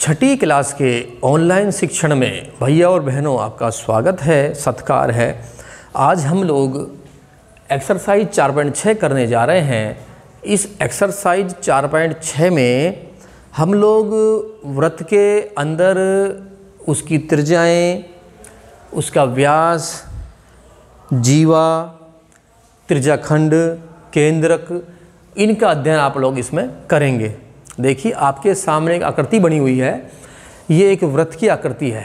छठी class के online शिक्षण में भैया और बहनों आपका स्वागत है, सत्कार है। आज हम लोग एक्सरसाइज 4.6 करने जा रहे हैं। इस एक्सरसाइज 4.6 में हम लोग वृत्त के अंदर उसकी त्रिज्याएँ, उसका व्यास, जीवा, त्रिज्याखंड, केंद्रक, इनका अध्ययन आप लोग इसमें करेंगे। देखिए आपके सामने एक आकृति बनी हुई है। ये एक वृत्त की आकृति है।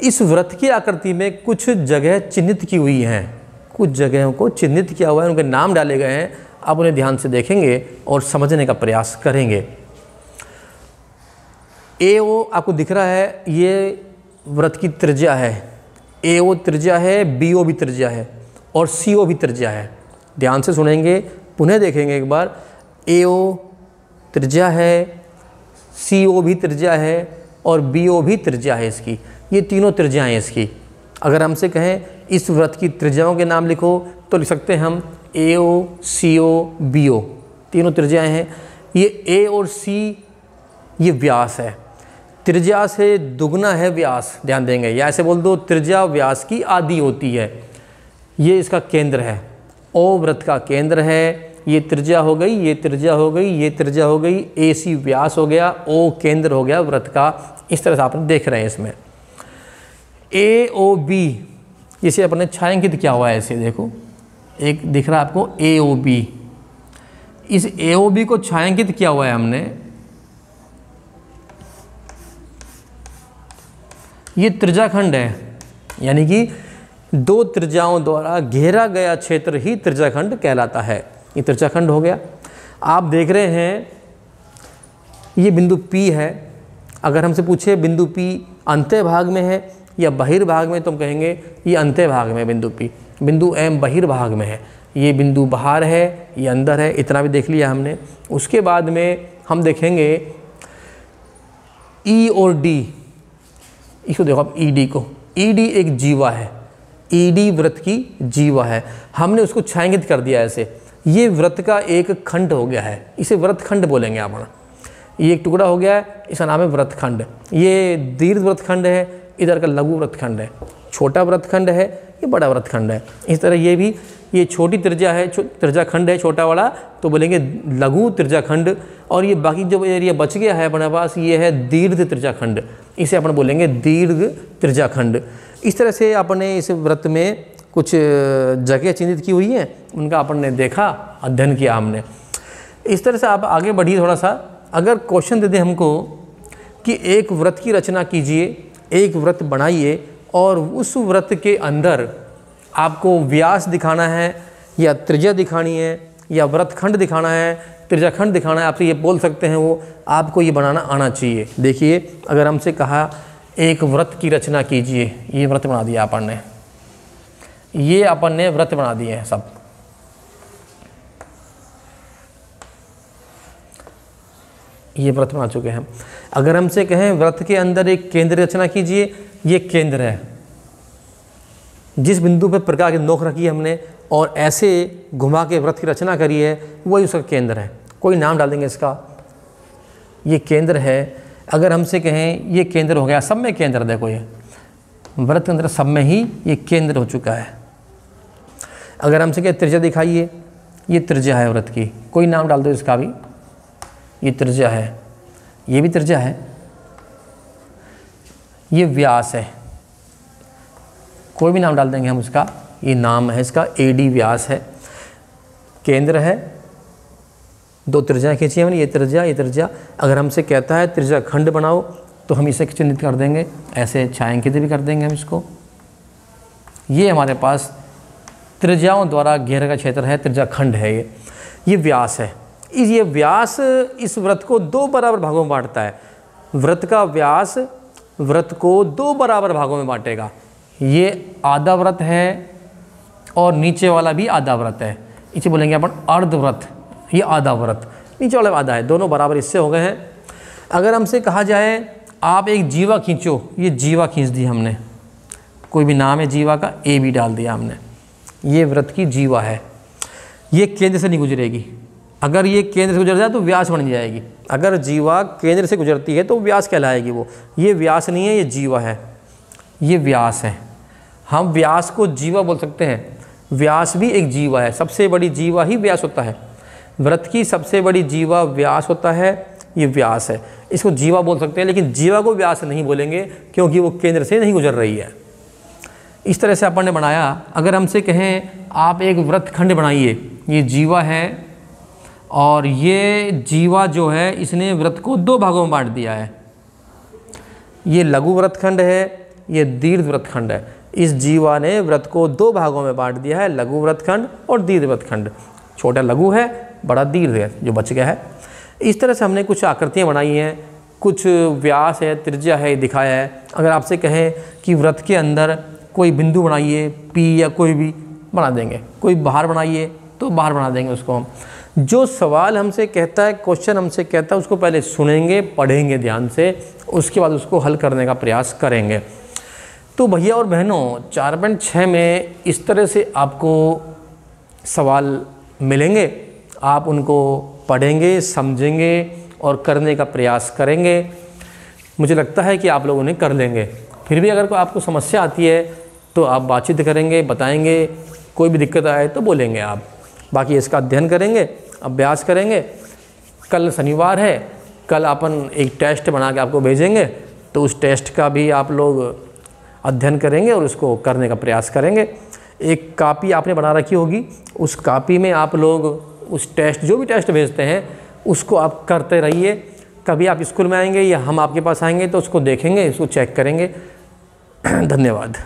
इस वृत्त की आकृति में कुछ जगह चिन्हित की हुई हैं, कुछ जगहों को चिन्हित किया हुआ है, उनके नाम डाले गए हैं। आप उन्हें ध्यान से देखेंगे और समझने का प्रयास करेंगे। AO आपको दिख रहा है, ये वृत्त की त्रिज्या है। AO त्रिज्या है, BO भी त्रिज्या है और CO भी त्रिज्या है। ध्यान से सुनेंगे, पुनः देखेंगे एक बार। AO त्रिज्या है, CO भी त्रिज्या है और BO भी त्रिज्या है इसकी। ये तीनों त्रिज्याएँ हैं इसकी। अगर हमसे कहें इस वृत्त की त्रिज्याओं के नाम लिखो तो लिख सकते हैं हम AO, CO, BO, तीनों त्रिज्याएँ हैं। ये A और C ये व्यास है। त्रिज्या से दुगना है व्यास, ध्यान देंगे। या ऐसे बोल दो, त्रिज्या व्यास की आधी होती है। ये इसका केंद्र है। O वृत्त का केंद्र है। ये त्रिज्या हो गई, ये त्रिज्या हो गई, ये त्रिज्या हो गई। AC व्यास हो गया, O केंद्र हो गया वृत्त का। इस तरह से आप देख रहे हैं इसमें। AOB इसे अपने छायांकित किया हुआ है, ऐसे देखो, एक दिख रहा है आपको AOB। इस AOB को छायांकित किया हुआ है हमने। ये त्रिज्याखंड है, यानी कि दो त्रिज्याओं द्वारा घेरा गया क्षेत्र ही त्रिज्याखंड कहलाता है। ये त्रिज्याखंड हो गया। आप देख रहे हैं ये बिंदु P है। अगर हमसे पूछे बिंदु P अंत्य भाग में है या बहिर्भाग में, तो हम कहेंगे ये अंत्य भाग में बिंदु P। बिंदु M बहिर्भाग में है। ये बिंदु बाहर है, ये अंदर है। इतना भी देख लिया हमने। उसके बाद में हम देखेंगे E और D। इसको देखो आप, ED को। ED एक जीवा है। ED वृत्त की जीवा है। हमने उसको छायांकित कर दिया ऐसे। ये वृत्त का एक खंड हो गया है। इसे वृत्त खंड बोलेंगे आप। ये एक टुकड़ा हो गया है, इसका नाम है वृत्त खंड। ये दीर्घ वृत्त खंड है, इधर का लघु वृत्त खंड है। छोटा वृत्त खंड है, ये बड़ा वृत्त खंड है। इस तरह ये भी, ये छोटी त्रिज्या है, त्रिज्याखंड है छोटा वाला, तो बोलेंगे लघु त्रिज्याखंड। और ये बाकी जो एरिया बच गया है अपने पास, ये है दीर्घ त्रिज्याखंड। इसे अपन बोलेंगे दीर्घ त्रिज्याखंड। इस तरह से अपने इस वृत्त में कुछ जगह चिन्हित की हुई हैं, उनका अपन ने देखा, अध्ययन किया हमने। इस तरह से आप आगे बढ़िए थोड़ा सा। अगर क्वेश्चन दे दें हमको कि एक वृत्त की रचना कीजिए, एक वृत्त बनाइए और उस वृत्त के अंदर आपको व्यास दिखाना है या त्रिज्या दिखानी है या वृत्तखंड दिखाना है, त्रिज्याखंड दिखाना है, आपसे ये बोल सकते हैं वो, आपको ये बनाना आना चाहिए। देखिए, अगर हमसे कहा एक वृत्त की रचना कीजिए, ये वृत्त बना दिया अपन ने, ये अपन ने वृत्त बना दिए हैं सब। ये वृत्त बना चुके हैं। अगर हमसे कहें वृत्त के अंदर एक केंद्र रचना कीजिए, ये केंद्र है। जिस बिंदु पर प्रकाश की नोक रखी है हमने और ऐसे घुमा के वृत्त की रचना करी है, वही उसका केंद्र है। कोई नाम डाल देंगे इसका, ये केंद्र है। अगर हमसे कहें ये केंद्र हो गया, सब में केंद्र, देखो ये वृत्त के अंदर सब में ही ये केंद्र हो चुका है। अगर हमसे कहें त्रिज्या दिखाइए, ये त्रिज्या है वृत्त की, कोई नाम डाल दो इसका भी, ये त्रिज्या है, ये भी त्रिज्या है। ये व्यास है, कोई भी नाम डाल देंगे हम उसका, ये नाम है इसका, AD व्यास है। केंद्र है, दो त्रिज्याएं खींची हमने, ये त्रिज्या, ये त्रिज्या। अगर हमसे कहता है त्रिज्याखंड बनाओ, तो हम इसे चिन्हित कर देंगे, ऐसे छायांकित भी कर देंगे हम इसको। ये हमारे पास त्रिज्याओं द्वारा घेरा का क्षेत्र है, त्रिज्याखंड है ये व्यास है। ये व्यास इस वृत्त को दो बराबर भागों में बांटता है। वृत्त का व्यास वृत्त को दो बराबर भागों में बांटेगा। ये आधा वृत्त है और नीचे वाला भी आधा वृत्त है। इसे बोलेंगे अपन अर्धवृत्त। ये आधा वृत्त, नीचे वाला आधा है, दोनों बराबर इससे हो गए हैं। अगर हमसे कहा जाए आप एक जीवा खींचो, ये जीवा खींच दी हमने, कोई भी नाम है जीवा का, A भी डाल दिया हमने। ये वृत्त की जीवा है, ये केंद्र से नहीं गुजरेगी। अगर ये केंद्र से गुजर जाए तो व्यास बन जाएगी। अगर जीवा केंद्र से गुजरती है तो व्यास कहलाएगी वो। ये व्यास नहीं है, ये जीवा है, ये व्यास है। हम व्यास को जीवा बोल सकते हैं। व्यास भी एक जीवा है, सबसे बड़ी जीवा ही व्यास होता है। वृत्त की सबसे बड़ी जीवा व्यास होता है, ये व्यास है, इसको जीवा बोल सकते हैं। लेकिन जीवा को व्यास नहीं बोलेंगे क्योंकि वो केंद्र से नहीं गुजर रही है। इस तरह से अपन ने बनाया। अगर हमसे कहें आप एक वृत्तखंड बनाइए, ये जीवा है और ये जीवा जो है इसने वृत्त को 2 भागों में बांट दिया है। ये लघु वृत्तखंड है, ये दीर्घ वृत्तखंड है। इस जीवा ने वृत्त को 2 भागों में बांट दिया है, लघु वृत्तखंड और दीर्घ वृत्तखंड। छोटा लघु है, बड़ा दीर्घ है जो बच गया है। इस तरह से हमने कुछ आकृतियाँ बनाई हैं, कुछ व्यास है, त्रिज्या है, दिखाया है। अगर आपसे कहें कि वृत्त के अंदर कोई बिंदु बनाइए, पी या कोई भी बना देंगे, कोई बाहर बनाइए तो बाहर बना देंगे उसको हम। जो सवाल हमसे कहता है, क्वेश्चन हमसे कहता है, उसको पहले सुनेंगे, पढ़ेंगे ध्यान से, उसके बाद उसको हल करने का प्रयास करेंगे। तो भैया और बहनों 4.6 में इस तरह से आपको सवाल मिलेंगे। आप उनको पढ़ेंगे, समझेंगे और करने का प्रयास करेंगे। मुझे लगता है कि आप लोग उन्हें कर लेंगे। फिर भी अगर कोई आपको समस्या आती है तो आप बातचीत करेंगे, बताएंगे, कोई भी दिक्कत आए तो बोलेंगे आप। बाकी इसका अध्ययन करेंगे, अभ्यास करेंगे। कल शनिवार है, कल अपन एक टेस्ट बना के आपको भेजेंगे, तो उस टेस्ट का भी आप लोग अध्ययन करेंगे और उसको करने का प्रयास करेंगे। एक कापी आपने बना रखी होगी, उस कापी में आप लोग उस टेस्ट, जो भी टेस्ट भेजते हैं उसको आप करते रहिए। कभी आप स्कूल में आएंगे या हम आपके पास आएंगे तो उसको देखेंगे, उसको चेक करेंगे। धन्यवाद।